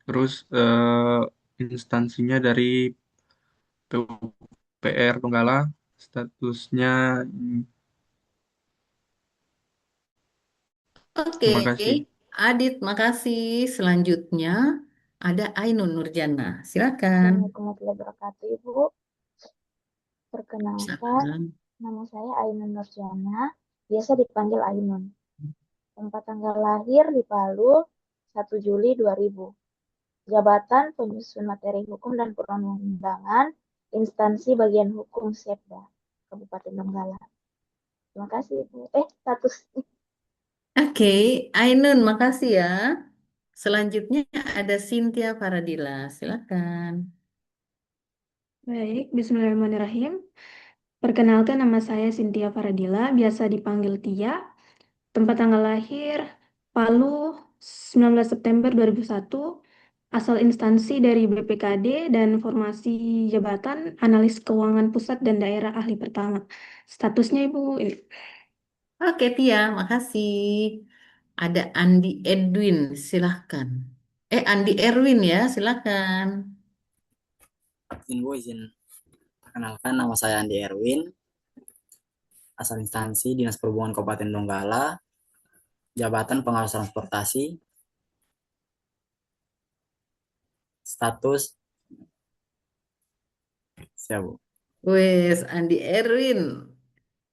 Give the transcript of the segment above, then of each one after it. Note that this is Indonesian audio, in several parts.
Terus instansinya dari PUPR Donggala, statusnya Oke, terima kasih. Adit, makasih. Selanjutnya ada Ainun Nurjana. Silakan. Assalamualaikum warahmatullahi wabarakatuh, Ibu. Perkenalkan, Silakan. nama saya Ainun Nurjana, biasa dipanggil Ainun. Tempat tanggal lahir di Palu, 1 Juli 2000. Jabatan penyusun materi hukum dan perundang-undangan, instansi bagian hukum Setda, Kabupaten Donggala. Terima kasih, Ibu. Status. Oke, Ainun, makasih ya. Selanjutnya ada Cynthia Faradila. Silakan. Baik, Bismillahirrahmanirrahim. Perkenalkan nama saya Cynthia Faradila, biasa dipanggil Tia. Tempat tanggal lahir Palu 19 September 2001. Asal instansi dari BPKD dan formasi jabatan analis keuangan pusat dan daerah ahli pertama. Statusnya Ibu ini. Oke, Tia, makasih. Ada Andi Edwin, silahkan. Andi Erwin ya, silahkan. izin perkenalkan nama saya Andi Erwin, asal instansi Dinas Perhubungan Kabupaten Donggala, jabatan pengawas transportasi, status siap Bu. Wes, Andi Erwin.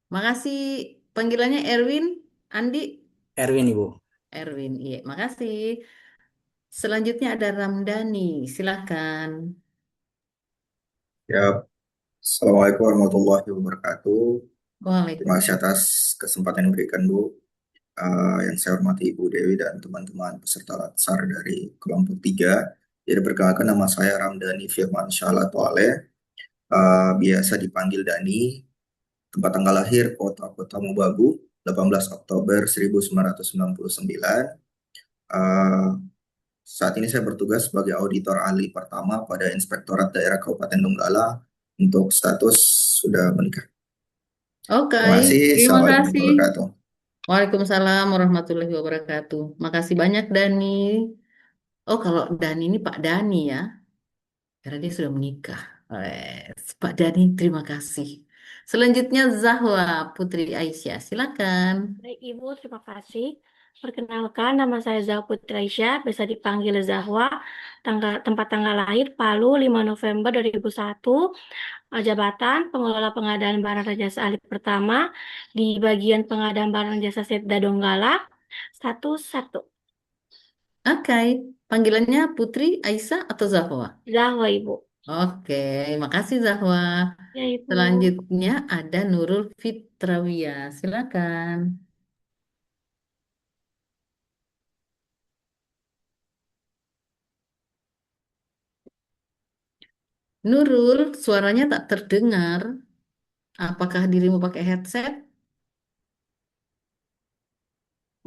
Makasih. Panggilannya Erwin, Andi Erwin Ibu. Erwin. Iya, makasih. Selanjutnya ada Ramdhani, silahkan. Ya, Assalamualaikum warahmatullahi wabarakatuh. Terima kasih Waalaikumsalam. atas kesempatan yang diberikan, Bu. Yang saya hormati Ibu Dewi dan teman-teman peserta latsar dari kelompok 3. Jadi perkenalkan nama saya Ramdhani Firman Syahla Toale, biasa dipanggil Dani. Tempat tanggal lahir Kota Mubagu, 18 Oktober 1999. Eh, Saat ini saya bertugas sebagai auditor ahli pertama pada Inspektorat Daerah Kabupaten Donggala untuk status sudah menikah. Oke, Terima kasih. terima Assalamualaikum kasih. warahmatullahi wabarakatuh. Waalaikumsalam warahmatullahi wabarakatuh. Makasih banyak Dani. Oh, kalau Dani ini Pak Dani ya, karena dia sudah menikah. Pak Dani, terima kasih. Selanjutnya Zahwa Putri Aisyah, silakan. Baik, Ibu, terima kasih. Perkenalkan, nama saya Zahwa Putraisyah, biasa dipanggil Zahwa. Tempat tanggal lahir Palu 5 November 2001. Jabatan Pengelola Pengadaan Barang dan Jasa Ahli Pertama di bagian Pengadaan Barang dan Jasa Setda Donggala. Status 1. Oke, panggilannya Putri Aisyah atau Zahwa? Zahwa, Ibu. Oke, makasih Zahwa. Ya, Ibu. Selanjutnya ada Nurul Fitrawiyah, silakan. Nurul, suaranya tak terdengar. Apakah dirimu pakai headset?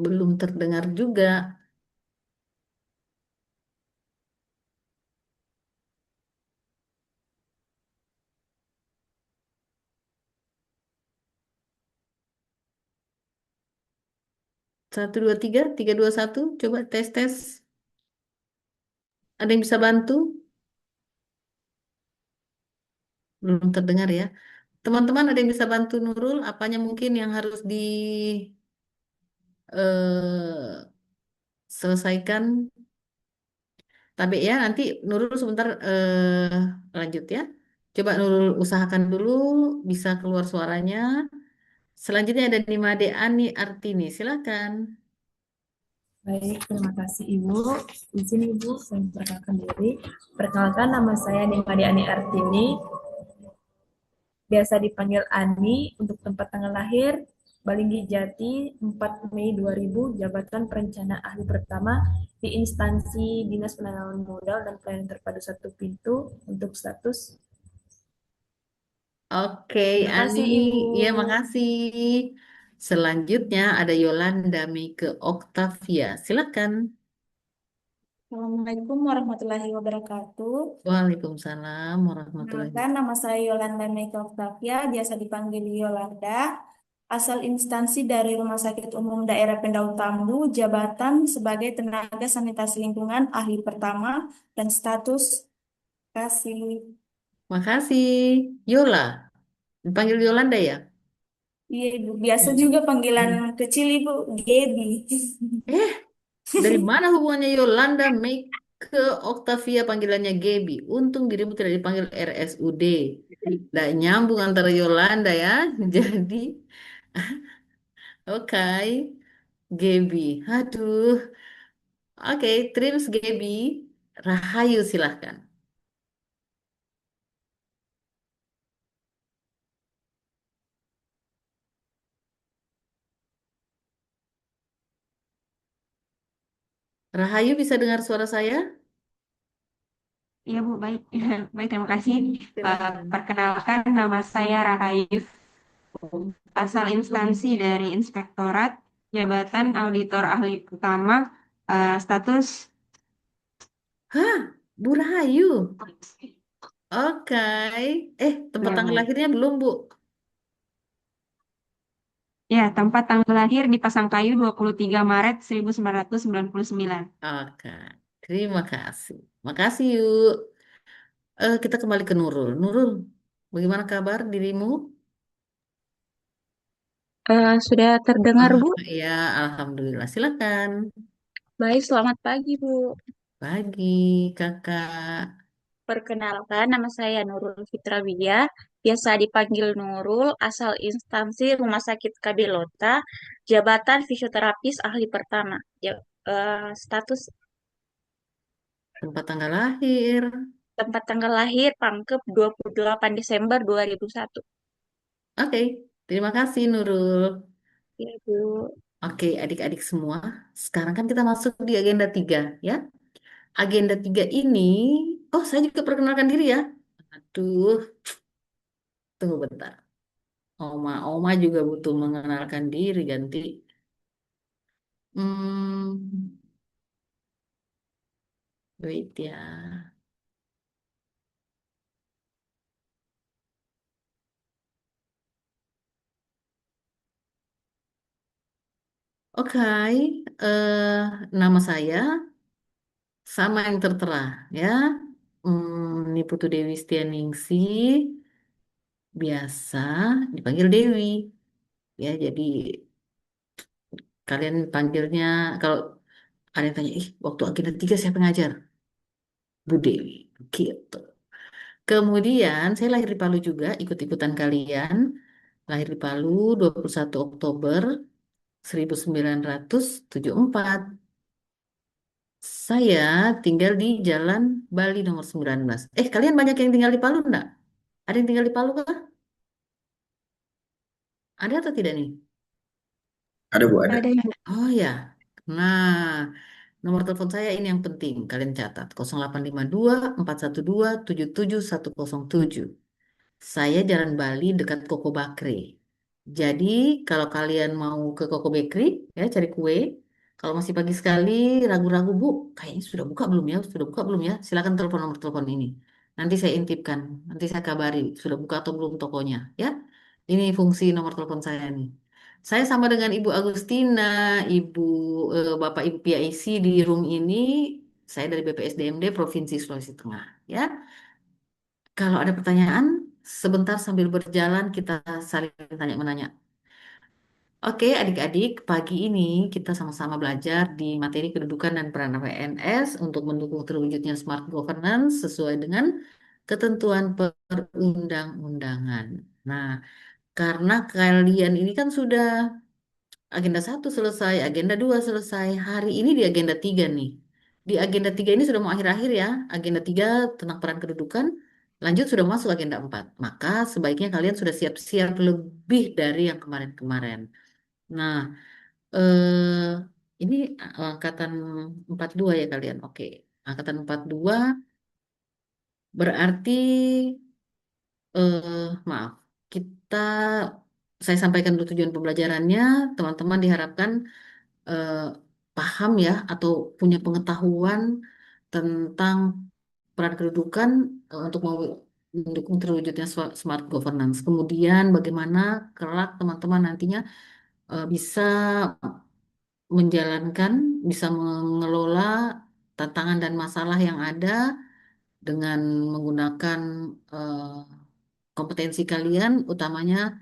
Belum terdengar juga. 1, 2, 3, 3, 2, 1. Coba tes tes. Ada yang bisa bantu? Belum terdengar ya. Teman-teman ada yang bisa bantu Nurul? Apanya mungkin yang harus eh, selesaikan? Tapi ya nanti Nurul sebentar lanjut ya. Coba Nurul usahakan dulu bisa keluar suaranya. Selanjutnya ada Nimade Ani Artini. Silakan. Baik, terima kasih Ibu. Izin Ibu, saya memperkenalkan diri. Perkenalkan nama saya Nimade Ani Artini, biasa dipanggil Ani, untuk tempat tanggal lahir Balinggi Jati 4 Mei 2000, jabatan perencana ahli pertama di instansi Dinas Penanaman Modal dan Pelayanan Terpadu Satu Pintu untuk status. Oke, Terima Ani. kasih Ibu. Iya, makasih. Selanjutnya ada Yolanda Mike Octavia. Silakan. Assalamualaikum warahmatullahi wabarakatuh. Waalaikumsalam warahmatullahi Perkenalkan, nama saya Yolanda Mega Octavia, biasa dipanggil Yolanda. asal instansi dari Rumah Sakit Umum Daerah Pendau Tambu, jabatan sebagai tenaga sanitasi lingkungan ahli pertama, dan status kasih. Makasih. Yola. Dipanggil Yolanda ya? Iya, Ibu. Biasa Hmm. juga panggilan Hmm. kecil Ibu, Gaby. Eh, dari mana hubungannya Yolanda Make ke Octavia panggilannya Gaby? Untung dirimu tidak dipanggil RSUD. Tidak nyambung antara Yolanda ya. Jadi, oke. Gaby. Aduh. Oke, Trims Gaby. Rahayu silahkan. Rahayu bisa dengar suara saya? Iya Bu, baik. Baik, terima kasih. Silahkan. Perkenalkan, nama saya Rahayu, asal instansi dari Inspektorat, jabatan Auditor Ahli Pertama, status Hah, Bu Rahayu. Oke. Tempat ya tanggal Bu. lahirnya belum, Bu? Ya, tempat tanggal lahir di Pasangkayu 23 Maret 1999. Oke. Terima kasih. Makasih, yuk. Kita kembali ke Nurul. Nurul, bagaimana kabar dirimu? Sudah terdengar, Oh, Bu? ya, Alhamdulillah. Silakan. Baik, selamat pagi, Bu. Pagi, kakak. Perkenalkan, nama saya Nurul Fitrawiya, biasa dipanggil Nurul, asal instansi Rumah Sakit KB Lota, jabatan fisioterapis ahli pertama. Status Tempat tanggal lahir. tempat tanggal lahir Pangkep 28 Desember 2001. Oke, terima kasih, Nurul. Ya, Bu. Oke, adik-adik semua. Sekarang kan kita masuk di agenda 3, ya. Agenda 3 ini, oh saya juga perkenalkan diri ya. Aduh, tunggu bentar. Oma juga butuh mengenalkan diri ganti. Hmm, wait ya. Oke, nama saya sama yang tertera ya. Niputu Dewi Setianingsi, biasa dipanggil Dewi. Ya, jadi kalian panggilnya kalau ada yang tanya, ih, waktu agenda 3 siapa yang ngajar? Bu Dewi, gitu. Kemudian saya lahir di Palu juga, ikut-ikutan kalian. Lahir di Palu 21 Oktober 1974. Saya tinggal di Jalan Bali nomor 19. Kalian banyak yang tinggal di Palu enggak? Ada yang tinggal di Palu kah? Ada atau tidak nih? Ada Bu, ada. Ada Ibu. Oh ya. Nah, nomor telepon saya ini yang penting. Kalian catat 0852 412 77107. Saya Jalan Bali dekat Koko Bakri. Jadi kalau kalian mau ke Koko Bakery ya cari kue. Kalau masih pagi sekali ragu-ragu Bu, kayaknya sudah buka belum ya? Sudah buka belum ya? Silakan telepon nomor telepon ini. Nanti saya intipkan, nanti saya kabari sudah buka atau belum tokonya ya. Ini fungsi nomor telepon saya nih. Saya sama dengan Ibu Agustina, Ibu Bapak Ibu PIC di room ini. Saya dari BPSDMD Provinsi Sulawesi Tengah ya. Kalau ada pertanyaan, sebentar sambil berjalan kita saling tanya-menanya. Oke, adik-adik, pagi ini kita sama-sama belajar di materi kedudukan dan peran PNS untuk mendukung terwujudnya smart governance sesuai dengan ketentuan perundang-undangan. Nah, karena kalian ini kan sudah agenda 1 selesai, agenda 2 selesai. Hari ini di agenda 3 nih. Di agenda 3 ini sudah mau akhir-akhir ya. Agenda 3 tentang peran kedudukan. Lanjut sudah masuk agenda 4. Maka sebaiknya kalian sudah siap-siap lebih dari yang kemarin-kemarin. Nah, eh, ini angkatan 42 ya kalian. Oke. Angkatan 42 berarti, maaf, kita saya sampaikan dulu tujuan pembelajarannya. Teman-teman diharapkan eh, paham ya atau punya pengetahuan tentang peran kedudukan untuk mendukung terwujudnya smart governance. Kemudian bagaimana kelak teman-teman nantinya bisa menjalankan, bisa mengelola tantangan dan masalah yang ada dengan menggunakan eh, kompetensi kalian, utamanya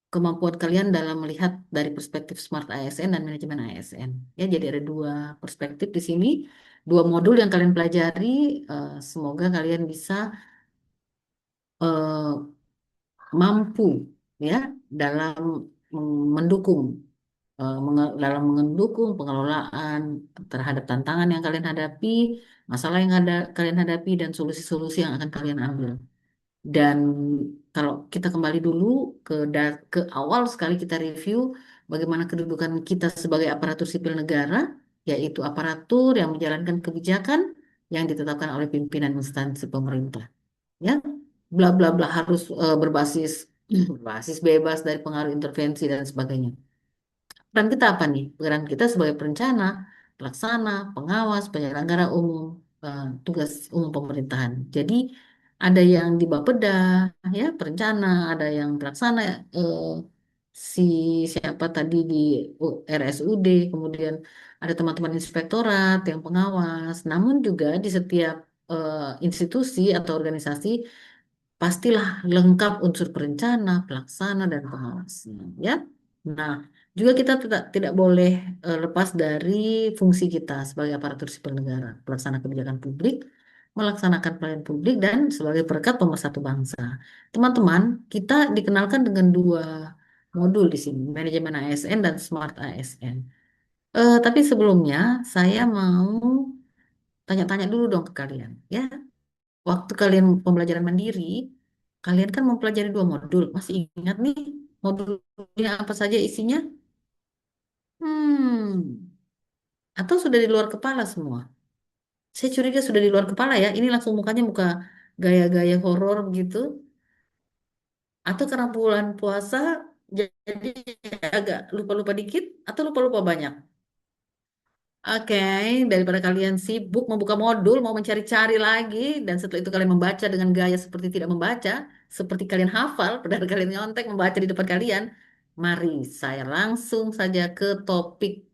kemampuan kalian dalam melihat dari perspektif Smart ASN dan manajemen ASN. Ya, jadi ada dua perspektif di sini, dua modul yang kalian pelajari. Semoga kalian bisa eh, mampu ya dalam mendukung dalam mendukung pengelolaan terhadap tantangan yang kalian hadapi, masalah yang ada kalian hadapi dan solusi-solusi yang akan kalian ambil. Dan kalau kita kembali dulu ke awal sekali kita review bagaimana kedudukan kita sebagai aparatur sipil negara, yaitu aparatur yang menjalankan kebijakan yang ditetapkan oleh pimpinan instansi pemerintah. Ya, bla bla bla harus berbasis berbasis bebas dari pengaruh intervensi dan sebagainya. Peran kita apa nih? Peran kita sebagai perencana, pelaksana, pengawas, penyelenggara umum, tugas umum pemerintahan. Jadi ada yang di Bapeda, ya perencana, ada yang pelaksana, eh, si siapa tadi di RSUD, kemudian ada teman-teman inspektorat yang pengawas. Namun juga di setiap institusi atau organisasi pastilah lengkap unsur perencana, pelaksana, dan pengawasnya, ya. Nah, juga kita tidak boleh lepas dari fungsi kita sebagai aparatur sipil negara, pelaksana kebijakan publik, melaksanakan pelayanan publik, dan sebagai perekat pemersatu bangsa. Teman-teman, kita dikenalkan dengan dua modul di sini, manajemen ASN dan Smart ASN. Tapi sebelumnya, saya mau tanya-tanya dulu dong ke kalian, ya. Waktu kalian pembelajaran mandiri, kalian kan mempelajari dua modul. Masih ingat nih modulnya apa saja isinya? Hmm, atau sudah di luar kepala semua? Saya curiga sudah di luar kepala ya. Ini langsung mukanya muka gaya-gaya horor gitu. Atau karena bulan puasa jadi agak lupa-lupa dikit atau lupa-lupa banyak? Oke, daripada kalian sibuk membuka modul, mau mencari-cari lagi, dan setelah itu kalian membaca dengan gaya seperti tidak membaca, seperti kalian hafal, padahal kalian nyontek membaca di depan kalian, mari saya langsung saja ke topik.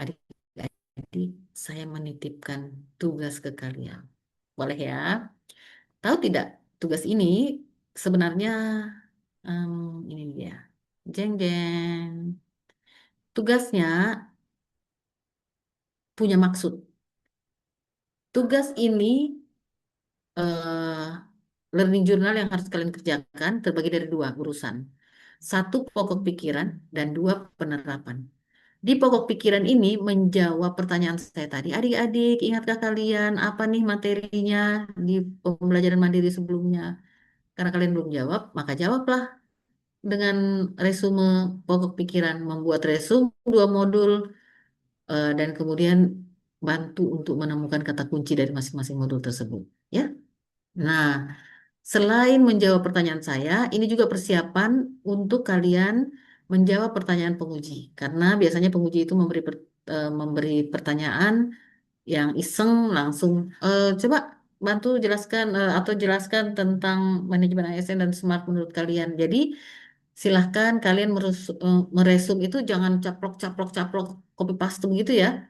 Adik-adik, saya menitipkan tugas ke kalian. Boleh ya? Tahu tidak, tugas ini sebenarnya, ini dia. Jeng jeng. Tugasnya punya maksud. Tugas ini eh, learning journal yang harus kalian kerjakan terbagi dari dua urusan. Satu pokok pikiran dan dua penerapan. Di pokok pikiran ini menjawab pertanyaan saya tadi. Adik-adik, ingatkah kalian apa nih materinya di pembelajaran mandiri sebelumnya? Karena kalian belum jawab, maka jawablah dengan resume pokok pikiran. Membuat resume dua modul dan kemudian bantu untuk menemukan kata kunci dari masing-masing modul tersebut. Ya. Nah, selain menjawab pertanyaan saya, ini juga persiapan untuk kalian menjawab pertanyaan penguji. Karena biasanya penguji itu memberi pertanyaan yang iseng langsung. Coba bantu jelaskan atau jelaskan tentang manajemen ASN dan Smart menurut kalian. Jadi silahkan kalian meresum itu jangan caplok-caplok-caplok copy paste gitu ya.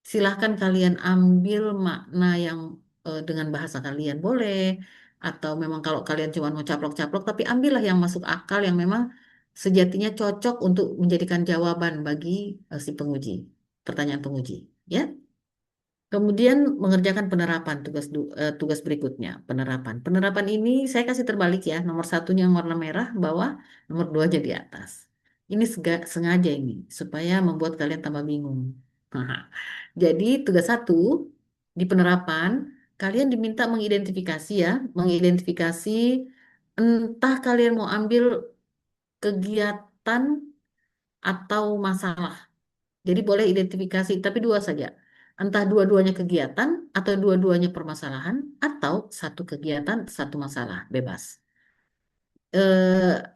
Silahkan kalian ambil makna yang dengan bahasa kalian boleh, atau memang kalau kalian cuma mau caplok-caplok, tapi ambillah yang masuk akal yang memang sejatinya cocok untuk menjadikan jawaban bagi si penguji, pertanyaan penguji. Ya, kemudian mengerjakan penerapan tugas berikutnya, penerapan. Penerapan ini saya kasih terbalik ya, nomor satunya yang warna merah bawah, nomor duanya di atas. Ini sengaja ini supaya membuat kalian tambah bingung. Jadi tugas satu di penerapan, kalian diminta mengidentifikasi ya, mengidentifikasi entah kalian mau ambil kegiatan atau masalah. Jadi boleh identifikasi, tapi dua saja. Entah dua-duanya kegiatan atau dua-duanya permasalahan atau satu kegiatan, satu masalah, bebas.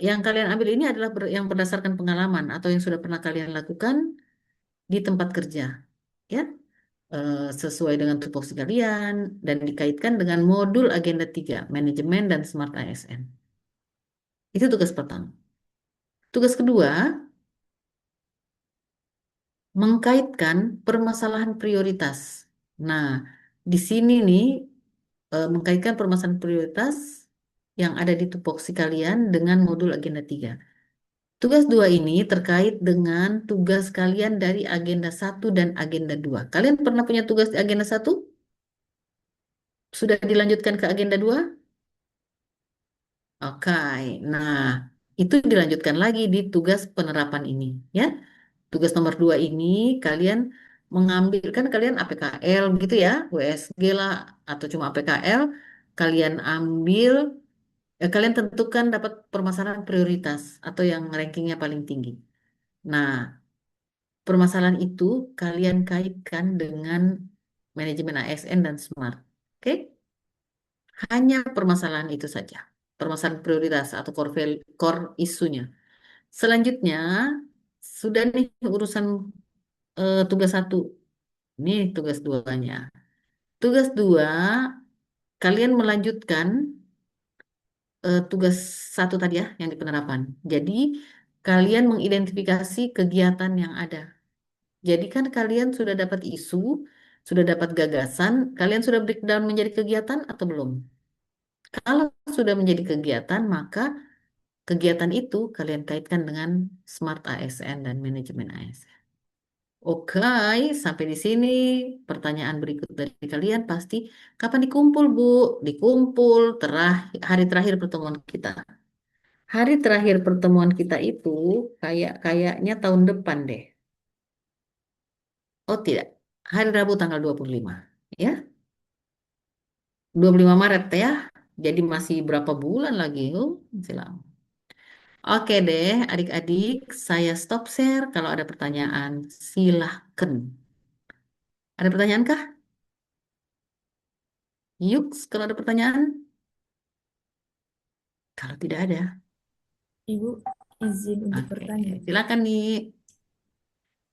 Yang kalian ambil ini adalah yang berdasarkan pengalaman atau yang sudah pernah kalian lakukan di tempat kerja. Ya, sesuai dengan tupoksi kalian dan dikaitkan dengan modul agenda 3, manajemen dan smart ASN. Itu tugas pertama. Tugas kedua, mengkaitkan permasalahan prioritas. Nah, di sini nih mengkaitkan permasalahan prioritas yang ada di tupoksi kalian dengan modul agenda 3. Tugas 2 ini terkait dengan tugas kalian dari agenda 1 dan agenda 2. Kalian pernah punya tugas di agenda 1? Sudah dilanjutkan ke agenda 2? Oke, nah itu dilanjutkan lagi di tugas penerapan ini, ya. Tugas nomor 2 ini kalian mengambil, kan kalian APKL gitu ya, WSG lah, atau cuma APKL, kalian ambil, kalian tentukan dapat permasalahan prioritas atau yang rankingnya paling tinggi. Nah, permasalahan itu kalian kaitkan dengan manajemen ASN dan SMART. Oke? Hanya permasalahan itu saja. Permasalahan prioritas atau core isunya. Selanjutnya, sudah nih urusan tugas 1. Ini tugas 2-nya. Tugas 2, kalian melanjutkan tugas 1 tadi ya, yang di penerapan. Jadi, kalian mengidentifikasi kegiatan yang ada. Jadi kan kalian sudah dapat isu, sudah dapat gagasan, kalian sudah breakdown menjadi kegiatan atau belum? Kalau sudah menjadi kegiatan, maka kegiatan itu kalian kaitkan dengan Smart ASN dan Manajemen ASN. Oke, sampai di sini pertanyaan berikut dari kalian pasti, kapan dikumpul, Bu? Dikumpul hari terakhir pertemuan kita. Hari terakhir pertemuan kita itu kayaknya tahun depan deh. Oh tidak, hari Rabu tanggal 25, ya. 25 Maret ya. Jadi masih berapa bulan lagi? Oh, masih lama. Oke deh, adik-adik, saya stop share. Kalau ada pertanyaan, silahkan. Ada pertanyaan kah? Yuk, kalau ada pertanyaan. Kalau tidak ada, Ibu, izin untuk oke. bertanya. Silakan nih.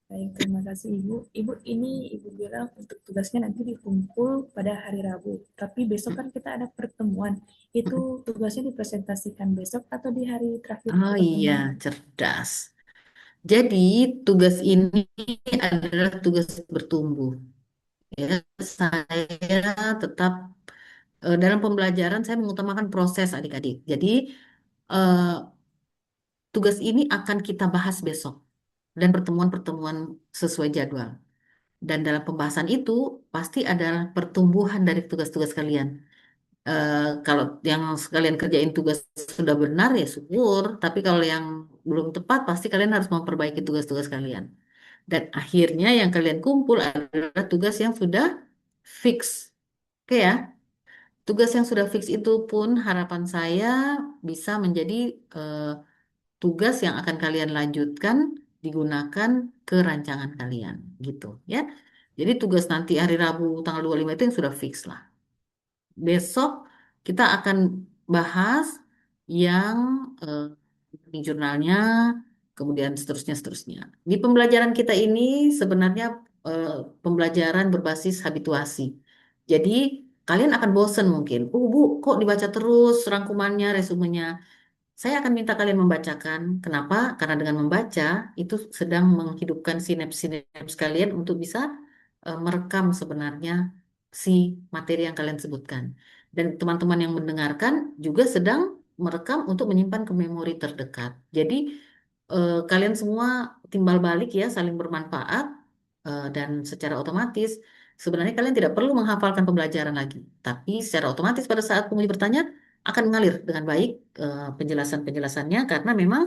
Baik, terima kasih Ibu. Ibu, ini Ibu bilang untuk tugasnya nanti dikumpul pada hari Rabu. Tapi besok kan kita ada pertemuan. Itu tugasnya dipresentasikan besok atau di hari terakhir Oh iya, pertemuan? cerdas. Jadi tugas ini adalah tugas bertumbuh. Ya, saya tetap dalam pembelajaran saya mengutamakan proses adik-adik. Jadi eh, tugas ini akan kita bahas besok dan pertemuan-pertemuan sesuai jadwal. Dan dalam pembahasan itu pasti adalah pertumbuhan dari tugas-tugas kalian. Kalau yang sekalian kerjain tugas sudah benar ya syukur, tapi kalau yang belum tepat pasti kalian harus memperbaiki tugas-tugas kalian. Dan akhirnya yang kalian kumpul adalah tugas yang sudah fix. Oke ya, tugas yang sudah fix itu pun harapan saya bisa menjadi eh, tugas yang akan kalian lanjutkan digunakan ke rancangan kalian gitu ya. Jadi tugas nanti hari Rabu tanggal 25 itu yang sudah fix lah. Besok kita akan bahas yang di jurnalnya, kemudian seterusnya. Di pembelajaran kita ini sebenarnya eh, pembelajaran berbasis habituasi. Jadi kalian akan bosen mungkin. Bu, kok dibaca terus rangkumannya, resumenya. Saya akan minta kalian membacakan. Kenapa? Karena dengan membaca itu sedang menghidupkan sinaps-sinaps kalian untuk bisa merekam sebenarnya si materi yang kalian sebutkan. Dan teman-teman yang mendengarkan juga sedang merekam untuk menyimpan ke memori terdekat. Jadi kalian semua timbal balik ya, saling bermanfaat dan secara otomatis sebenarnya kalian tidak perlu menghafalkan pembelajaran lagi, tapi secara otomatis pada saat penguji bertanya akan mengalir dengan baik penjelasan-penjelasannya karena memang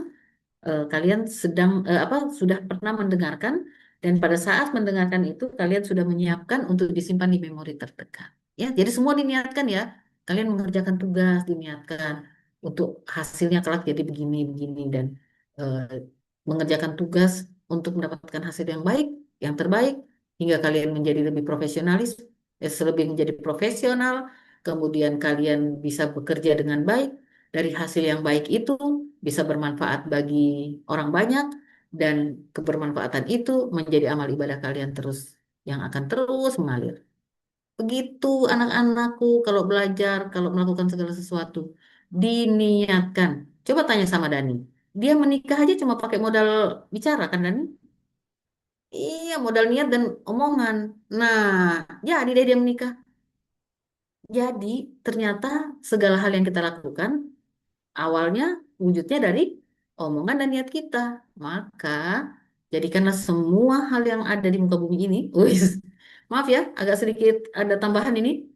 kalian sudah pernah mendengarkan dan pada saat mendengarkan itu kalian sudah menyiapkan untuk disimpan di memori terdekat. Ya, jadi semua diniatkan ya. Kalian mengerjakan tugas diniatkan untuk hasilnya kelak jadi begini-begini dan eh, mengerjakan tugas untuk mendapatkan hasil yang baik, yang terbaik hingga kalian menjadi lebih profesionalis, lebih menjadi profesional, kemudian kalian bisa bekerja dengan baik. Dari hasil yang baik itu bisa bermanfaat bagi orang banyak dan kebermanfaatan itu menjadi amal ibadah kalian terus yang akan terus mengalir. Begitu anak-anakku kalau belajar, kalau melakukan segala sesuatu, diniatkan. Coba tanya sama Dani. Dia menikah aja cuma pakai modal bicara kan Dani? Iya, modal niat dan omongan. Nah, jadi deh dia menikah. Jadi ternyata segala hal yang kita lakukan awalnya wujudnya dari omongan dan niat kita. Maka jadikanlah semua hal yang ada di muka bumi ini, wis, maaf ya, agak sedikit ada tambahan ini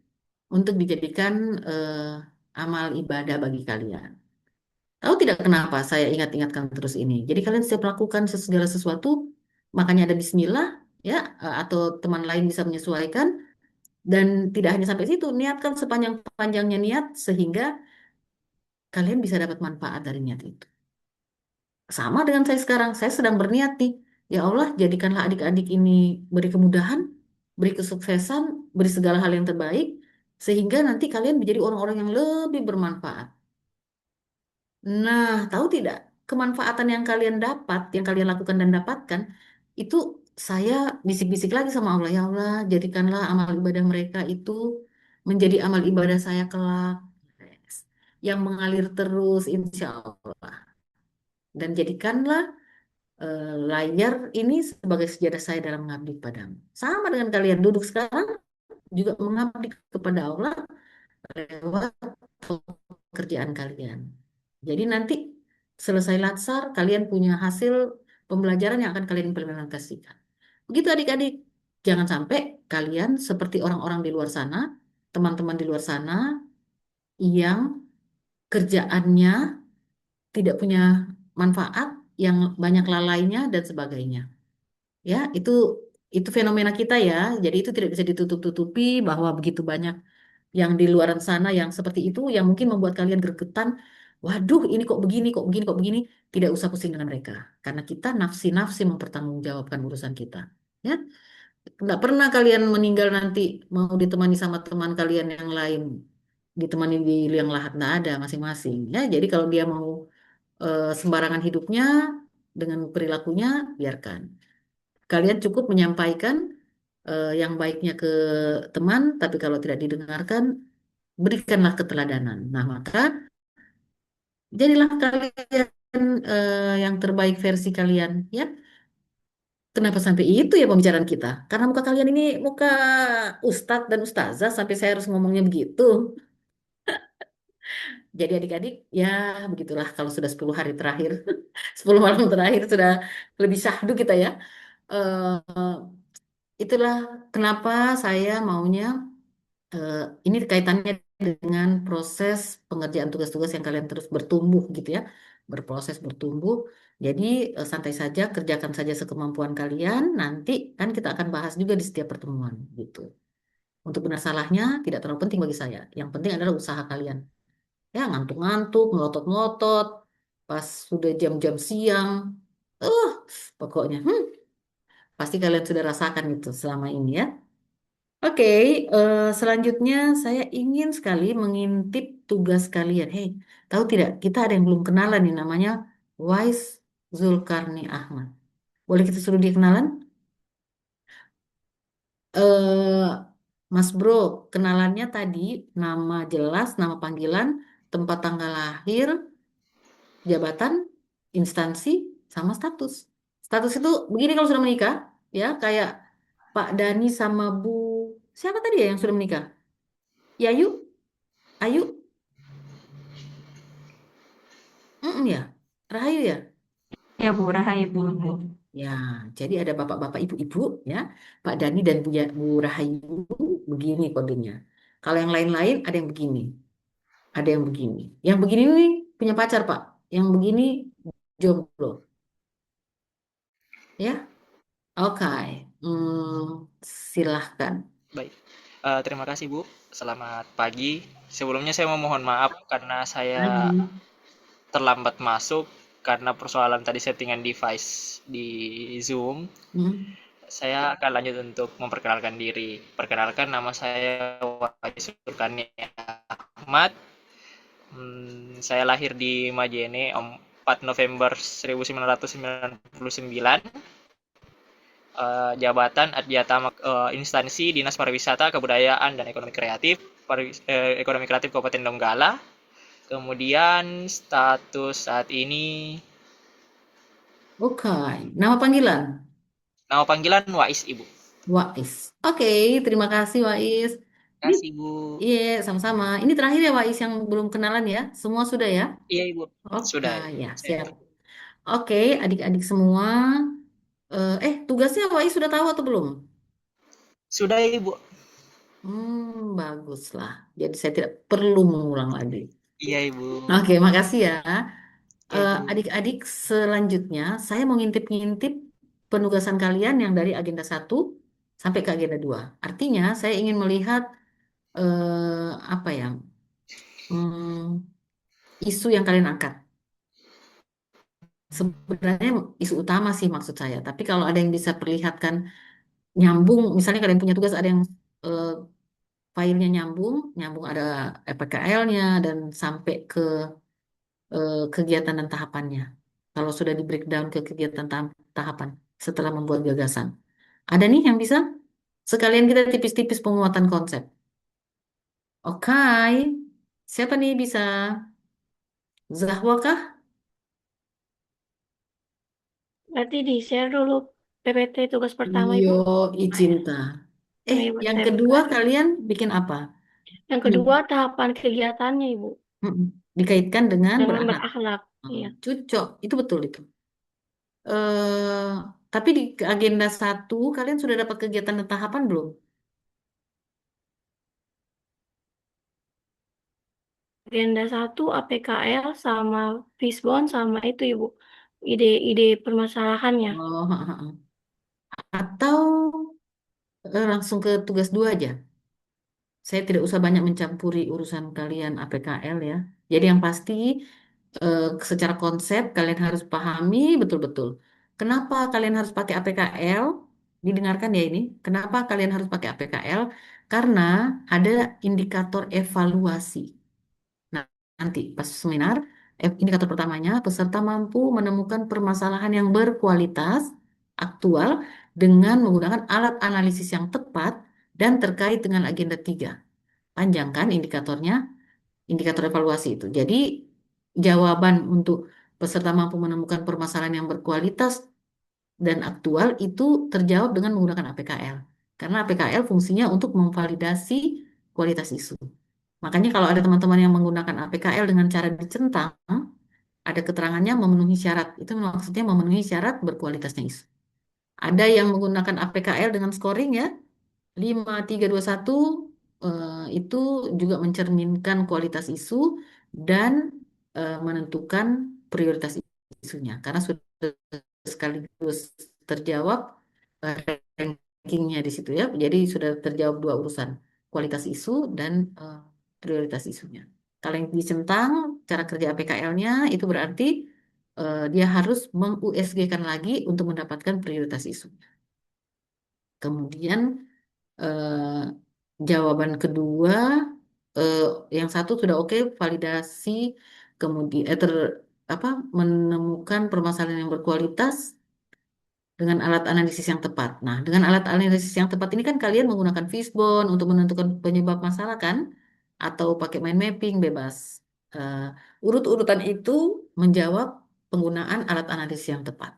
untuk dijadikan amal ibadah bagi kalian. Tahu tidak kenapa saya ingat-ingatkan terus ini? Jadi kalian setiap melakukan segala sesuatu, makanya ada Bismillah, ya, atau teman lain bisa menyesuaikan. Dan tidak hanya sampai situ, niatkan sepanjang-panjangnya niat sehingga kalian bisa dapat manfaat dari niat itu. Sama dengan saya sekarang, saya sedang berniat nih. Ya Allah, jadikanlah adik-adik ini beri kemudahan, beri kesuksesan, beri segala hal yang terbaik, sehingga nanti kalian menjadi orang-orang yang lebih bermanfaat. Nah, tahu tidak, kemanfaatan yang kalian dapat, yang kalian lakukan dan dapatkan, itu saya bisik-bisik lagi sama Allah. Ya Allah, jadikanlah amal ibadah mereka itu menjadi amal ibadah saya kelak. Yes. Yang mengalir terus, insya Allah. Dan jadikanlah layar ini sebagai sejadah saya dalam mengabdi padamu. Sama dengan kalian duduk sekarang juga mengabdi kepada Allah lewat pekerjaan kalian. Jadi nanti selesai latsar, kalian punya hasil pembelajaran yang akan kalian implementasikan. Begitu adik-adik, jangan sampai kalian seperti orang-orang di luar sana, teman-teman di luar sana yang kerjaannya tidak punya manfaat, yang banyak lalainya dan sebagainya. Ya, itu fenomena kita ya. Jadi itu tidak bisa ditutup-tutupi bahwa begitu banyak yang di luar sana yang seperti itu yang mungkin membuat kalian gregetan. Waduh, ini kok begini, kok begini, kok begini. Tidak usah pusing dengan mereka. Karena kita nafsi-nafsi mempertanggungjawabkan urusan kita. Ya, nggak pernah kalian meninggal nanti mau ditemani sama teman kalian yang lain. Ditemani di liang lahat, nggak ada masing-masing. Ya, jadi kalau dia mau sembarangan hidupnya dengan perilakunya, biarkan. Kalian cukup menyampaikan yang baiknya ke teman, tapi kalau tidak didengarkan, berikanlah keteladanan. Nah, maka jadilah kalian yang terbaik versi kalian, ya. Kenapa sampai itu ya pembicaraan kita? Karena muka kalian ini muka ustadz dan ustazah sampai saya harus ngomongnya begitu. Jadi adik-adik, ya begitulah kalau sudah 10 hari terakhir, 10 malam terakhir sudah lebih syahdu kita ya. Eh, itulah kenapa saya maunya ini kaitannya dengan proses pengerjaan tugas-tugas yang kalian terus bertumbuh gitu ya, berproses bertumbuh. Jadi santai saja, kerjakan saja sekemampuan kalian. Nanti kan kita akan bahas juga di setiap pertemuan gitu. Untuk benar salahnya tidak terlalu penting bagi saya. Yang penting adalah usaha kalian. Ya ngantuk-ngantuk, melotot-melotot, pas sudah jam-jam siang, uh pokoknya, pasti kalian sudah rasakan itu selama ini ya. Oke, selanjutnya saya ingin sekali mengintip tugas kalian. Hei, tahu tidak, kita ada yang belum kenalan nih namanya Wais Zulkarni Ahmad. Boleh kita suruh dia kenalan? Eh, Mas Bro, kenalannya tadi nama jelas, nama panggilan, tempat tanggal lahir, jabatan, instansi, sama status. Status itu begini kalau sudah menikah, ya kayak Pak Dani sama Bu siapa tadi ya yang sudah menikah? Yayu, Ayu, ya, Rahayu ya. Ya Bu, Rahayu Bu. Ya, jadi ada bapak-bapak, ibu-ibu, ya, Pak Dani dan Bu Rahayu begini kodenya. Kalau yang lain-lain ada yang begini, ada yang begini. Yang begini nih punya pacar Pak, yang begini jomblo, ya. Oke, silahkan. Baik, terima kasih Bu. Selamat pagi. Sebelumnya saya memohon maaf karena saya Pagi. terlambat masuk karena persoalan tadi settingan device di Zoom. Saya akan lanjut untuk memperkenalkan diri. Perkenalkan, nama saya Wais Zulkarni Ahmad. Saya lahir di Majene 4 November 1999. jabatan Adjatama instansi Dinas Pariwisata, Kebudayaan dan Ekonomi Kreatif Kabupaten Donggala. Kemudian status saat ini Oke, nama panggilan nama panggilan Wais, Ibu. Wais. Oke, terima kasih Wais. Terima Ini, kasih, Bu. iya, sama-sama. Ini terakhir ya Wais yang belum kenalan ya. Semua sudah ya? Iya, Ibu. Oke, Sudah. ya, siap. Oke, adik-adik semua. Tugasnya Wais sudah tahu atau belum? Sudah, Ibu. Baguslah. Jadi saya tidak perlu mengulang lagi. Iya, Ibu. Oke, makasih ya. Iya, Bu. Adik-adik, selanjutnya saya mau ngintip-ngintip penugasan kalian yang dari agenda 1 sampai ke agenda 2. Artinya saya ingin melihat apa ya, hmm, isu yang kalian angkat. Sebenarnya isu utama sih maksud saya. Tapi kalau ada yang bisa perlihatkan nyambung, misalnya kalian punya tugas ada yang eh, filenya nyambung ada PKL-nya dan sampai ke kegiatan dan tahapannya. Kalau sudah di breakdown ke kegiatan tahapan setelah membuat gagasan. Ada nih yang bisa? Sekalian kita tipis-tipis penguatan konsep. Oke, siapa nih bisa? Zahwa kah? Berarti di-share dulu PPT tugas pertama, Yo, Ibu. Icinta. Ayo, Ibu, Yang saya kedua buka. kalian bikin apa? Yang Nih, kedua, tahapan kegiatannya, Ibu. dikaitkan dengan Dengan beranak. berakhlak. Iya. Cocok, itu betul itu. Tapi di agenda 1 kalian sudah dapat kegiatan dan tahapan belum? Agenda 1 APKL sama Fishbone sama itu, Ibu. Ide-ide permasalahannya. Oh, atau langsung ke tugas 2 aja. Saya tidak usah banyak mencampuri urusan kalian APKL ya. Jadi yang pasti eh, secara konsep kalian harus pahami betul-betul. Kenapa kalian harus pakai APKL? Didengarkan ya ini. Kenapa kalian harus pakai APKL? Karena ada indikator evaluasi. Nah, nanti pas seminar, indikator pertamanya, peserta mampu menemukan permasalahan yang berkualitas, aktual, dengan menggunakan alat analisis yang tepat dan terkait dengan agenda 3. Panjang kan indikatornya, indikator evaluasi itu. Jadi, jawaban untuk peserta mampu menemukan permasalahan yang berkualitas dan aktual itu terjawab dengan menggunakan APKL. Karena APKL fungsinya untuk memvalidasi kualitas isu. Makanya kalau ada teman-teman yang menggunakan APKL dengan cara dicentang, ada keterangannya memenuhi syarat. Itu maksudnya memenuhi syarat berkualitasnya isu. Ada yang menggunakan APKL dengan scoring ya, 5, 3, 2, 1, itu juga mencerminkan kualitas isu dan menentukan prioritas isunya. Karena sudah sekaligus terjawab eh, rankingnya di situ ya. Jadi sudah terjawab dua urusan, kualitas isu dan prioritas isunya. Kalau yang dicentang cara kerja APKL-nya itu berarti dia harus meng-USG-kan lagi untuk mendapatkan prioritas isu. Kemudian eh, jawaban kedua, eh, yang satu sudah oke, validasi, kemudian apa menemukan permasalahan yang berkualitas dengan alat analisis yang tepat. Nah, dengan alat analisis yang tepat ini kan kalian menggunakan fishbone untuk menentukan penyebab masalah kan, atau pakai mind mapping bebas. Eh, urut-urutan itu menjawab penggunaan alat analisis yang tepat.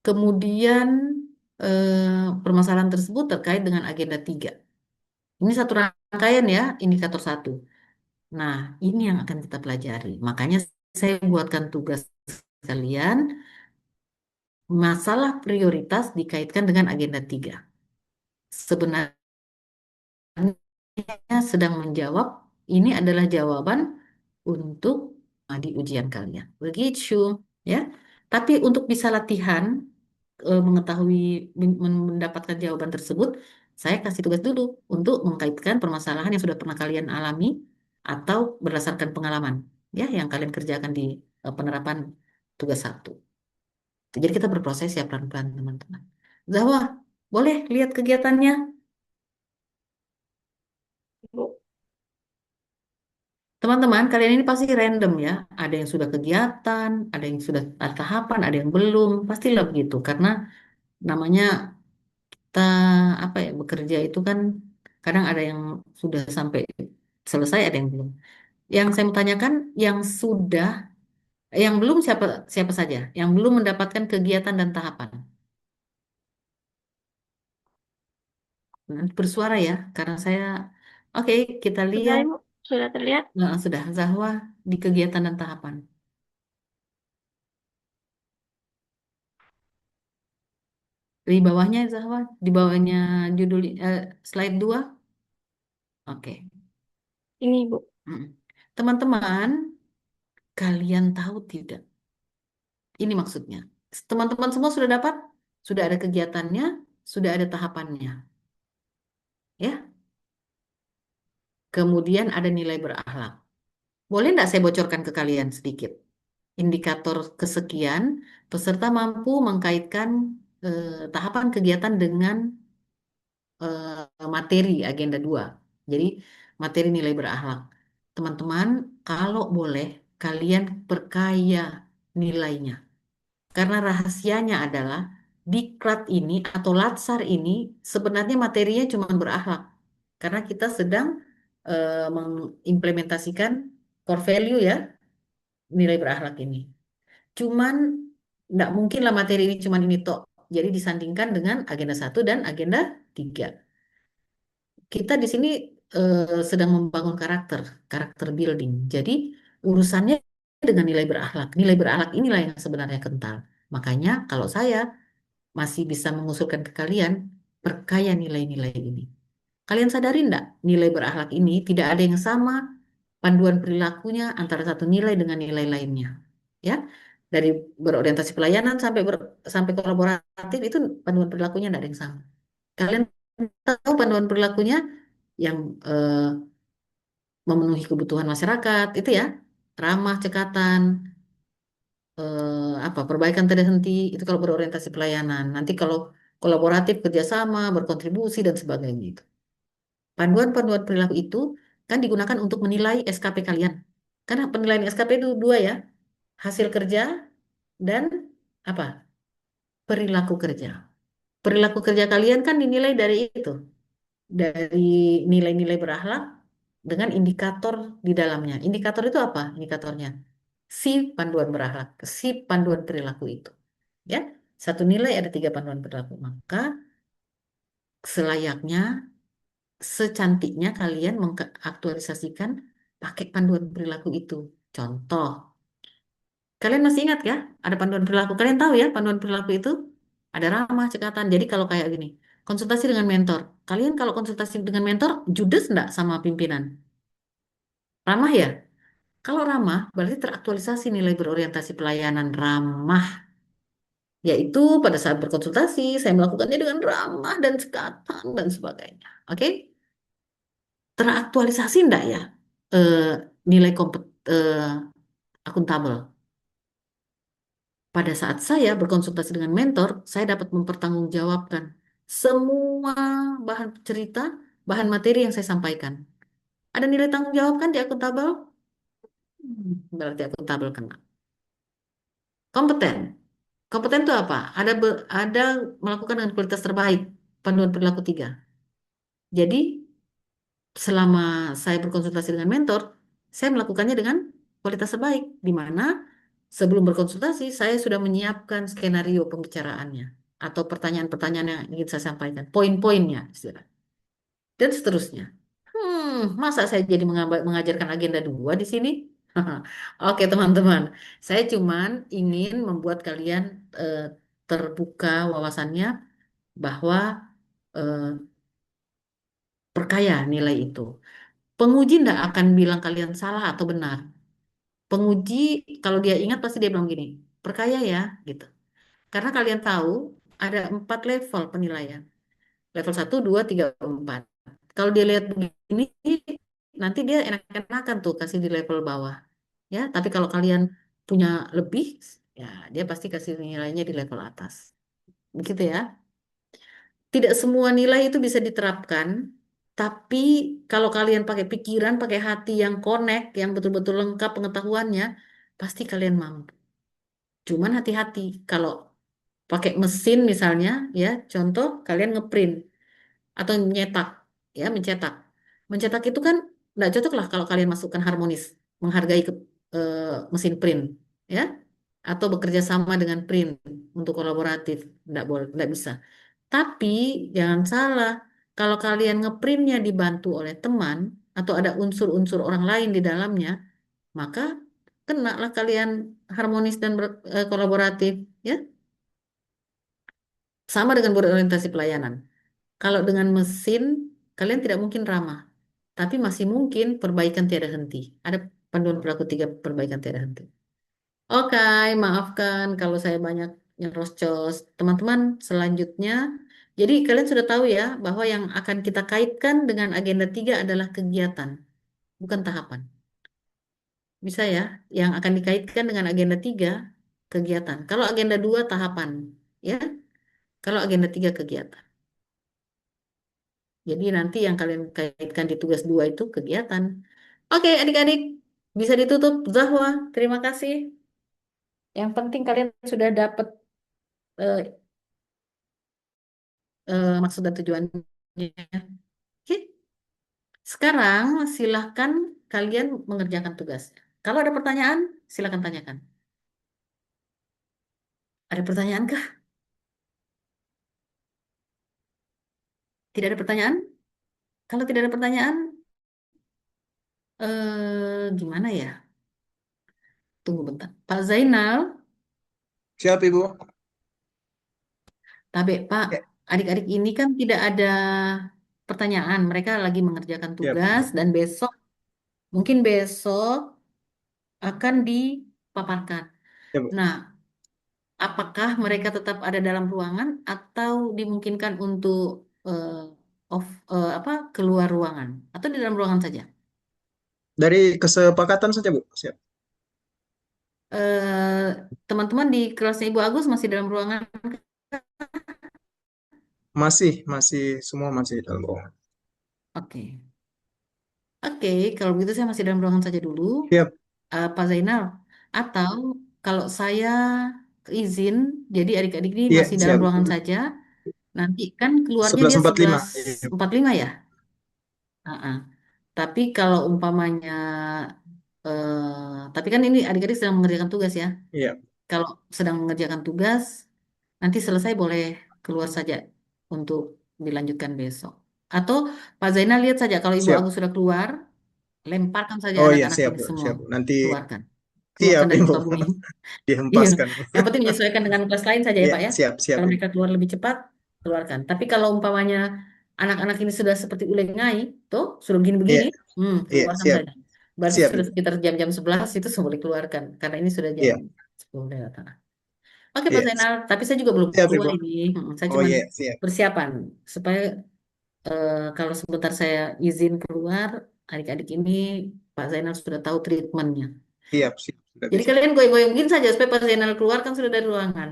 Kemudian permasalahan tersebut terkait dengan agenda 3. Ini satu rangkaian ya, indikator 1. Nah, ini yang akan kita pelajari. Makanya saya buatkan tugas kalian, masalah prioritas dikaitkan dengan agenda 3. Sebenarnya sedang menjawab, ini adalah jawaban untuk di ujian kalian. Begitu, ya. Tapi untuk bisa latihan, mengetahui mendapatkan jawaban tersebut, saya kasih tugas dulu untuk mengkaitkan permasalahan yang sudah pernah kalian alami atau berdasarkan pengalaman ya yang kalian kerjakan di penerapan tugas 1. Jadi kita berproses ya pelan-pelan teman-teman. Zahwa, boleh lihat kegiatannya? Ibu. Teman-teman, kalian ini pasti random ya. Ada yang sudah kegiatan, ada yang sudah tahapan, ada yang belum. Pastilah begitu karena Namanya kita apa ya, bekerja itu kan kadang ada yang sudah sampai selesai, ada yang belum. Yang saya mau tanyakan, yang sudah, yang belum siapa siapa saja, yang belum mendapatkan kegiatan dan tahapan. Nanti bersuara ya, karena saya, oke, kita Sudah, lihat. Ibu. Sudah terlihat? Nah, sudah Zahwa di kegiatan dan tahapan. Di bawahnya Zahwa, di bawahnya judul slide 2. Oke. Ini, Bu. Mm. Teman-teman, kalian tahu tidak? Ini maksudnya. Teman-teman semua sudah dapat? Sudah ada kegiatannya, sudah ada tahapannya. Ya. Kemudian ada nilai berakhlak. Boleh nggak saya bocorkan ke kalian sedikit? Indikator kesekian, peserta mampu mengkaitkan tahapan kegiatan dengan materi agenda 2. Jadi materi nilai berakhlak. Teman-teman, kalau boleh kalian perkaya nilainya. Karena rahasianya adalah diklat ini atau latsar ini sebenarnya materinya cuma berakhlak. Karena kita sedang mengimplementasikan core value ya, nilai berakhlak ini. Cuman nggak mungkin lah materi ini cuma ini tok. Jadi disandingkan dengan agenda 1 dan agenda 3. Kita di sini sedang membangun karakter building. Jadi urusannya dengan nilai berakhlak. Nilai berakhlak inilah yang sebenarnya kental. Makanya kalau saya masih bisa mengusulkan ke kalian, perkaya nilai-nilai ini. Kalian sadari enggak, nilai berakhlak ini tidak ada yang sama panduan perilakunya antara satu nilai dengan nilai lainnya. Ya, dari berorientasi pelayanan sampai kolaboratif itu panduan perilakunya tidak ada yang sama. Kalian tahu panduan perilakunya yang memenuhi kebutuhan masyarakat itu ya, ramah, cekatan, apa perbaikan tidak henti itu kalau berorientasi pelayanan. Nanti kalau kolaboratif, kerjasama, berkontribusi dan sebagainya itu. Panduan-panduan perilaku itu kan digunakan untuk menilai SKP kalian. Karena penilaian SKP itu dua ya, hasil kerja dan apa? Perilaku kerja. Perilaku kerja kalian kan dinilai dari itu, dari nilai-nilai berakhlak dengan indikator di dalamnya. Indikator itu apa? Indikatornya si panduan berakhlak, si panduan perilaku itu. Ya, satu nilai ada 3 panduan perilaku. Maka selayaknya, secantiknya kalian mengaktualisasikan pakai panduan perilaku itu. Contoh, kalian masih ingat ya? Ada panduan perilaku. Kalian tahu ya panduan perilaku itu? Ada ramah, cekatan. Jadi kalau kayak gini, konsultasi dengan mentor. Kalian kalau konsultasi dengan mentor, judes enggak sama pimpinan? Ramah ya? Kalau ramah, berarti teraktualisasi nilai berorientasi pelayanan ramah. Yaitu pada saat berkonsultasi, saya melakukannya dengan ramah dan cekatan dan sebagainya. Oke? Teraktualisasi enggak ya? Eh, nilai akuntabel. Pada saat saya berkonsultasi dengan mentor, saya dapat mempertanggungjawabkan semua bahan cerita, bahan materi yang saya sampaikan. Ada nilai tanggung jawab kan di akuntabel? Berarti akuntabel kena. Kompeten. Kompeten itu apa? Ada melakukan dengan kualitas terbaik. Panduan perilaku 3. Jadi selama saya berkonsultasi dengan mentor, saya melakukannya dengan kualitas terbaik, di mana sebelum berkonsultasi saya sudah menyiapkan skenario pembicaraannya atau pertanyaan-pertanyaan yang ingin saya sampaikan, poin-poinnya, istilah. Dan seterusnya. Masa saya jadi mengajarkan agenda 2 di sini? Oke, teman-teman. Saya cuman ingin membuat kalian eh, terbuka wawasannya bahwa eh, perkaya nilai itu. Penguji tidak akan bilang kalian salah atau benar. Penguji, kalau dia ingat pasti dia bilang gini, perkaya ya, gitu. Karena kalian tahu ada 4 level penilaian. Level 1, 2, 3, 4. Kalau dia lihat begini, nanti dia enak-enakan tuh kasih di level bawah. Ya, tapi kalau kalian punya lebih, ya dia pasti kasih nilainya di level atas. Begitu ya. Tidak semua nilai itu bisa diterapkan, tapi kalau kalian pakai pikiran, pakai hati yang connect, yang betul-betul lengkap pengetahuannya, pasti kalian mampu. Cuman hati-hati, kalau pakai mesin misalnya, ya, contoh kalian ngeprint atau nyetak, ya, mencetak. Mencetak itu kan nggak cocok lah kalau kalian masukkan harmonis, menghargai eh, mesin print, ya, atau bekerja sama dengan print untuk kolaboratif, nggak boleh, nggak bisa. Tapi jangan salah, kalau kalian ngeprintnya dibantu oleh teman atau ada unsur-unsur orang lain di dalamnya, maka kena lah kalian harmonis dan kolaboratif, ya. Sama dengan berorientasi pelayanan. Kalau dengan mesin, kalian tidak mungkin ramah, tapi masih mungkin perbaikan tiada henti. Ada panduan perilaku 3 perbaikan tiada henti. Oke, maafkan kalau saya banyak nyerocos. Teman-teman, selanjutnya, jadi kalian sudah tahu ya bahwa yang akan kita kaitkan dengan agenda 3 adalah kegiatan, bukan tahapan. Bisa ya, yang akan dikaitkan dengan agenda 3 kegiatan. Kalau agenda 2 tahapan, ya. Kalau agenda 3 kegiatan. Jadi nanti yang kalian kaitkan di tugas 2 itu kegiatan. Oke, adik-adik, bisa ditutup. Zahwa, terima kasih. Yang penting kalian sudah dapat eh, maksud dan tujuannya. Oke, sekarang silahkan kalian mengerjakan tugasnya. Kalau ada pertanyaan, silahkan tanyakan. Ada pertanyaan kah? Tidak ada pertanyaan? Kalau tidak ada pertanyaan, gimana ya? Tunggu bentar. Pak Zainal, Siap, Ibu. Tabe, Pak, Ya, adik-adik ini kan tidak ada pertanyaan. Mereka lagi mengerjakan siap. tugas dan mungkin besok akan dipaparkan. Ya, Bu. Nah, apakah mereka tetap ada dalam ruangan atau dimungkinkan untuk eh, apa keluar ruangan atau di dalam ruangan saja? Dari kesepakatan saja, Bu. Siap. Eh, Teman-teman di kelasnya Ibu Agus masih dalam ruangan? Masih semua masih dalam ruangan. Oke. Oke, kalau begitu saya masih dalam ruangan saja dulu, Siap. Pak Zainal. Atau kalau saya izin, jadi adik-adik ini Iya, masih dalam siap. ruangan saja. Nanti kan keluarnya dia 11.45. Iya. 11.45 ya? Ah. Tapi kalau umpamanya, tapi kan ini adik-adik sedang mengerjakan tugas ya. Iya. Kalau sedang mengerjakan tugas, nanti selesai boleh keluar saja untuk dilanjutkan besok. Atau Pak Zainal lihat saja kalau Ibu Siap. Agus sudah keluar, lemparkan saja Oh iya, anak-anak siap, ini Bu. semua. Siap, Bu. Nanti Keluarkan. siap, Keluarkan dari Ibu. muka bumi. Iya. Dihempaskan. Yang penting menyesuaikan dengan kelas lain saja ya Iya, Pak ya. siap, Kalau Ibu. mereka keluar lebih cepat, keluarkan. Tapi kalau umpamanya anak-anak ini sudah seperti ulengai, tuh sudah Iya, begini-begini, iya, keluarkan siap. saja. Berarti Siap, sudah Ibu. sekitar jam-jam 11 itu sudah boleh keluarkan. Karena ini sudah jam Iya, 10 lewat. Oke Pak iya. Zainal, tapi saya juga belum Siap, keluar Ibu. ini. Saya Oh cuma iya, siap. persiapan supaya kalau sebentar saya izin keluar, adik-adik ini Pak Zainal sudah tahu treatmentnya. Siap, siap. Sudah Jadi bisa. kalian goyang-goyang begini saja supaya Pak Zainal keluar kan sudah dari ruangan.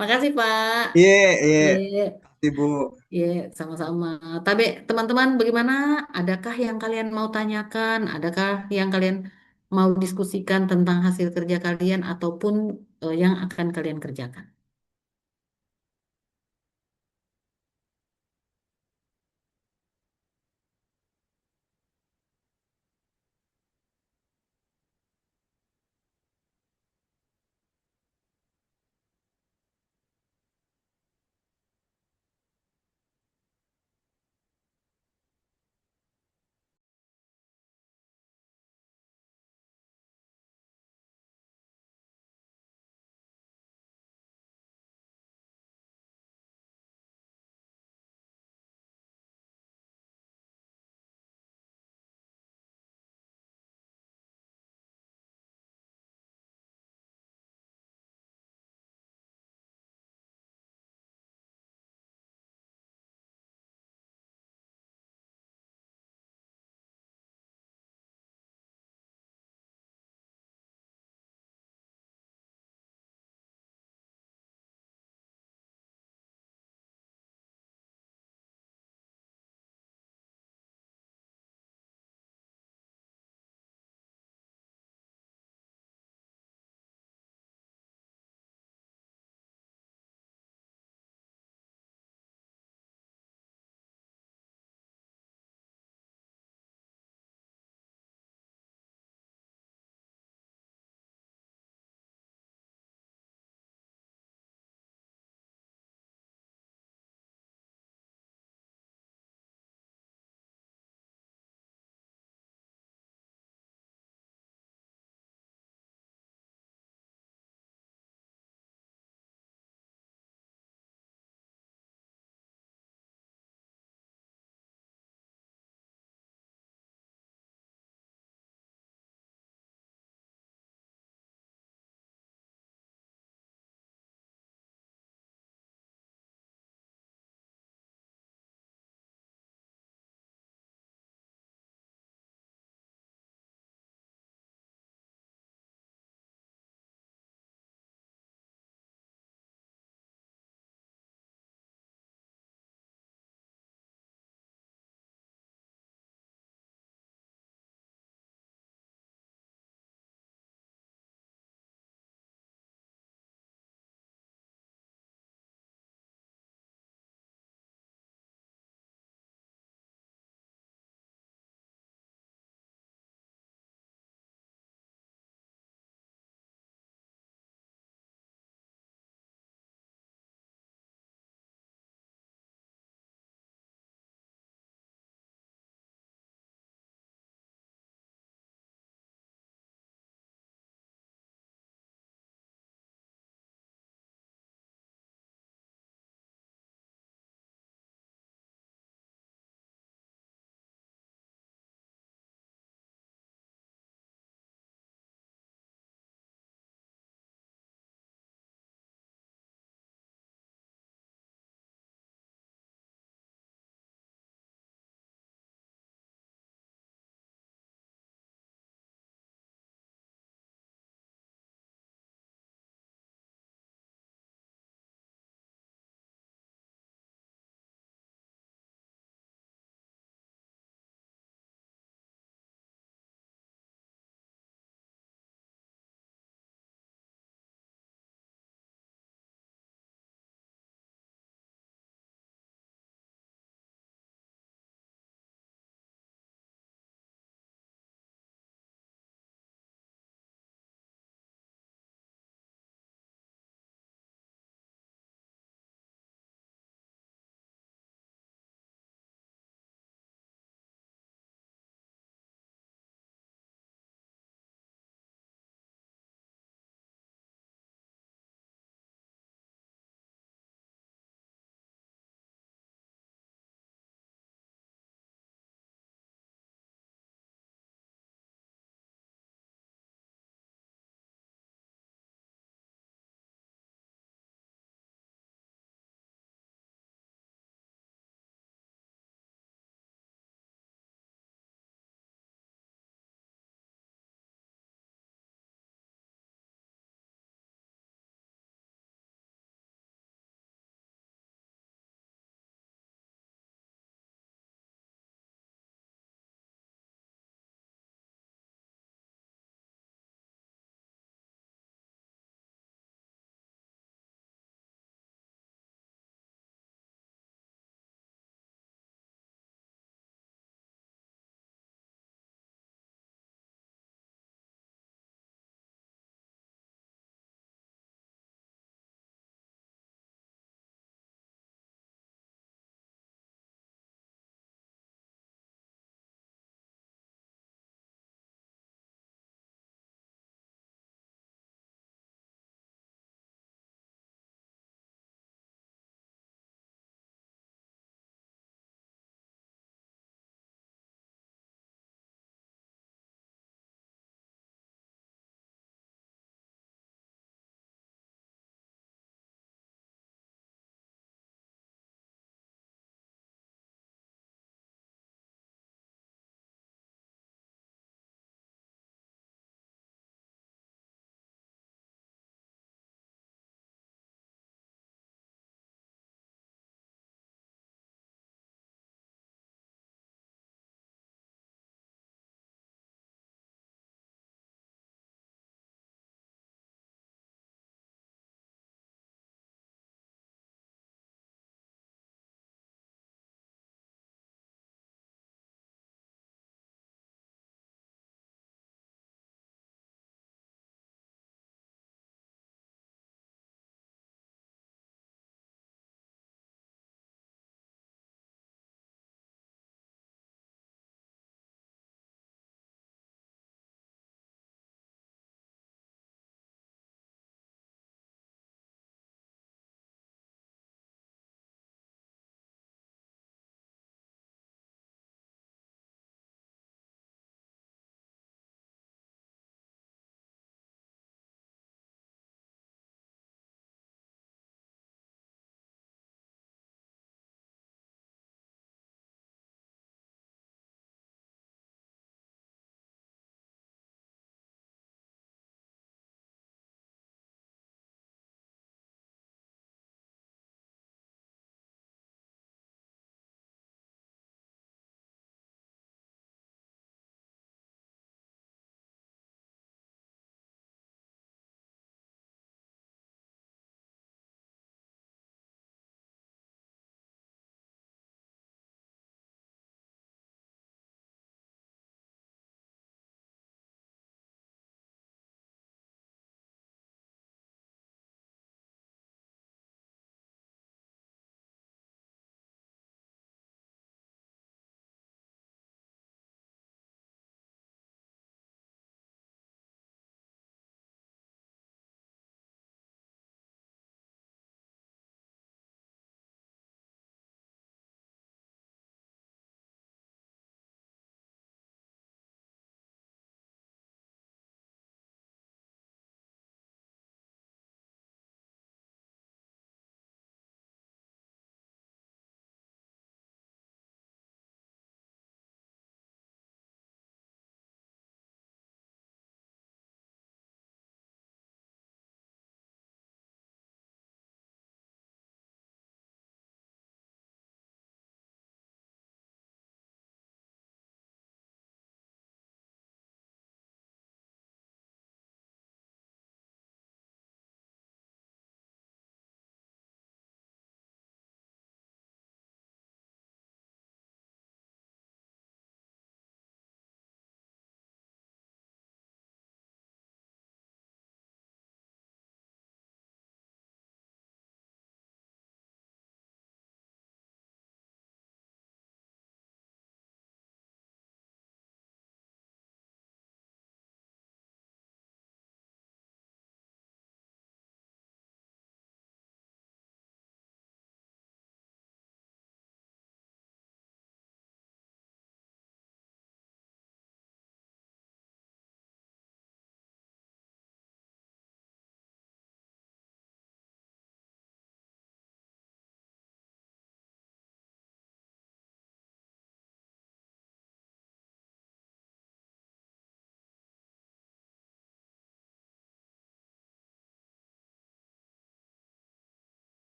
Makasih Pak. Iya, iya. Iya, Ibu. iya, sama-sama. Tapi teman-teman bagaimana? Adakah yang kalian mau tanyakan? Adakah yang kalian mau diskusikan tentang hasil kerja kalian ataupun yang akan kalian kerjakan?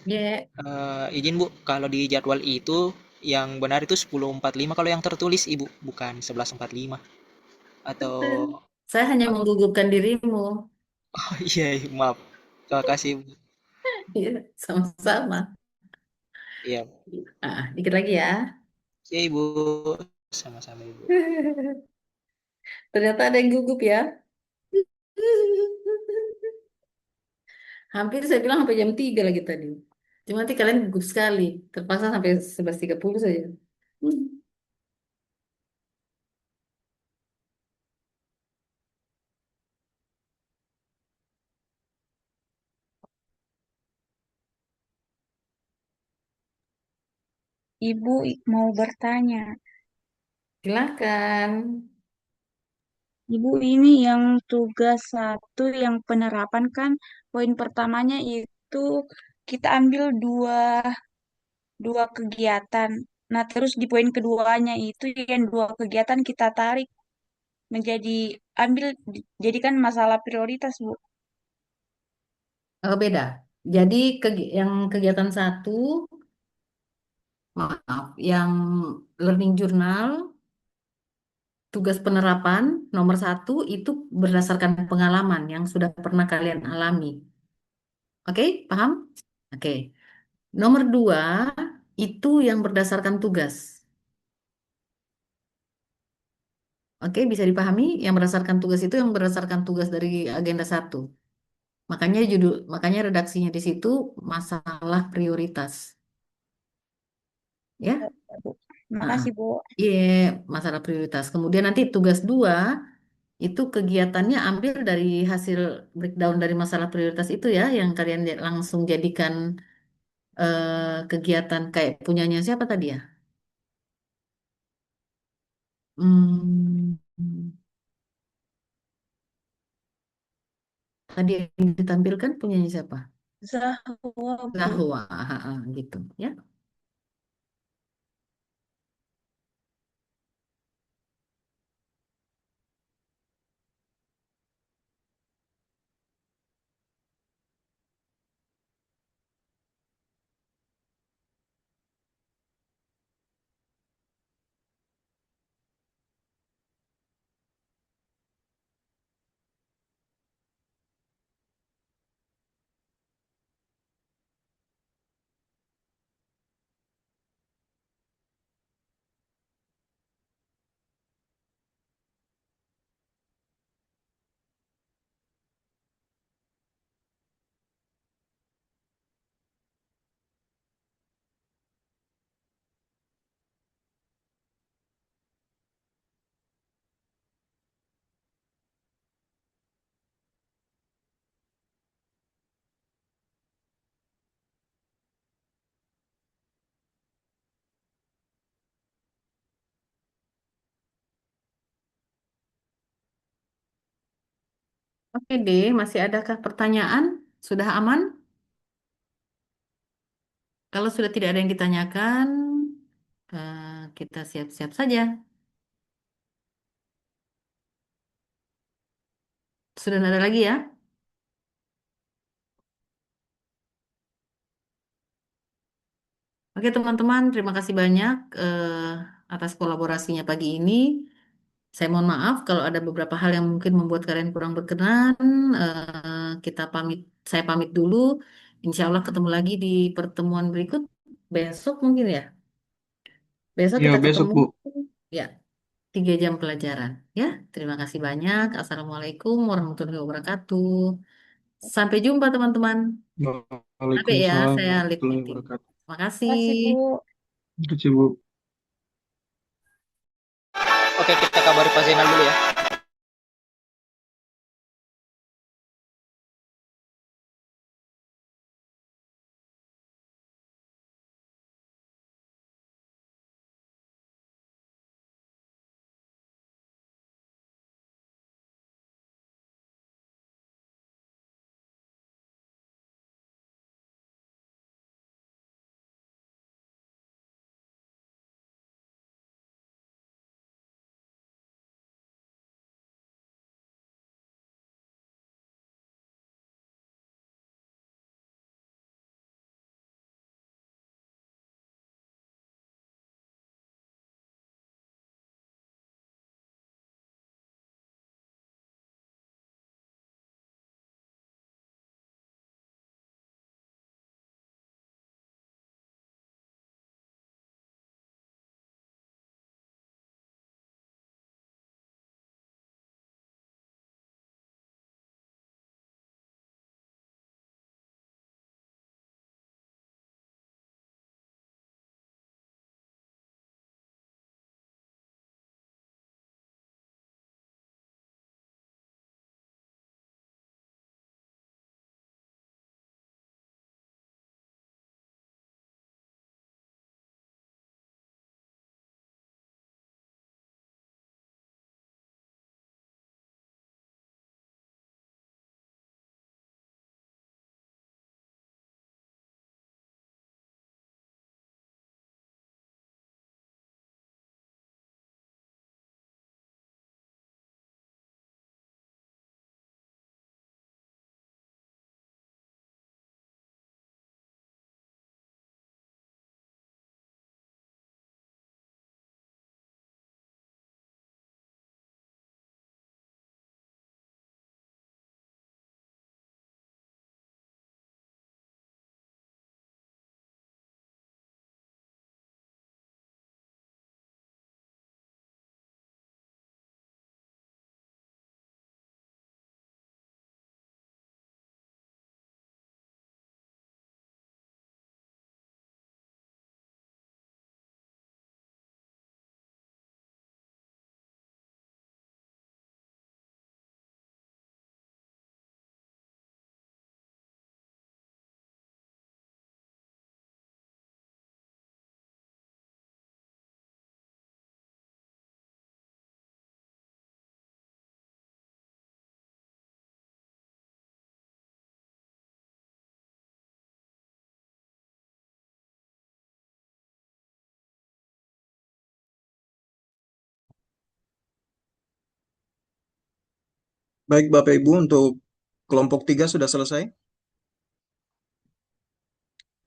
Ya, Izin Bu, kalau di jadwal itu yang benar itu 10.45, kalau yang tertulis Ibu, bukan 11.45. Atau saya hanya menggugurkan dirimu. oh iya, maaf. Terima kasih Bu. Iya, sama-sama. Iya. Dikit lagi ya. Iya Ibu, sama-sama Ibu. Ternyata ada yang gugup ya. Hampir saya bilang sampai jam 3 lagi tadi. Cuma nanti kalian gugup sekali. Terpaksa sampai 11.30 saja. Hmm. Ibu mau bertanya. Silakan. Ibu, ini yang tugas satu yang penerapan kan poin pertamanya itu kita ambil dua kegiatan. Nah, terus di poin keduanya itu yang dua kegiatan kita tarik menjadi jadikan masalah prioritas, Bu. Oh, beda. Jadi yang kegiatan satu, maaf, yang learning journal, tugas penerapan nomor satu itu berdasarkan pengalaman yang sudah pernah kalian alami. Oke, paham? Oke. Nomor dua itu yang berdasarkan tugas. Oke, bisa dipahami? Yang berdasarkan tugas itu yang berdasarkan tugas dari agenda satu. Makanya redaksinya di situ masalah prioritas. Ya. Ya, Bu. Terima Ah, kasih, Bu. iya, masalah prioritas. Kemudian nanti tugas dua itu kegiatannya ambil dari hasil breakdown dari masalah prioritas itu ya, yang kalian langsung jadikan kegiatan kayak punyanya siapa tadi ya? Hmm, tadi yang ditampilkan punyanya siapa? Zahwa, Bu. Zahwa, gitu ya. Oke deh, masih adakah pertanyaan? Sudah aman? Kalau sudah tidak ada yang ditanyakan, kita siap-siap saja. Sudah tidak ada lagi ya? Oke teman-teman, terima kasih banyak atas kolaborasinya pagi ini. Saya mohon maaf kalau ada beberapa hal yang mungkin membuat kalian kurang berkenan. Kita pamit, saya pamit dulu. Insya Allah ketemu lagi di pertemuan berikut besok mungkin ya. Besok Ya, kita besok ketemu Bu. ya 3 jam pelajaran. Ya, terima kasih banyak. Assalamualaikum warahmatullahi wabarakatuh. Sampai jumpa teman-teman. Sampai ya, Waalaikumsalam saya leave warahmatullahi meeting. wabarakatuh. Terima Terima kasih. kasih, Bu. Terima kasih, Bu. Oke, kita kabari Pak Zainal dulu ya. Baik Bapak Ibu, untuk kelompok 3 sudah selesai.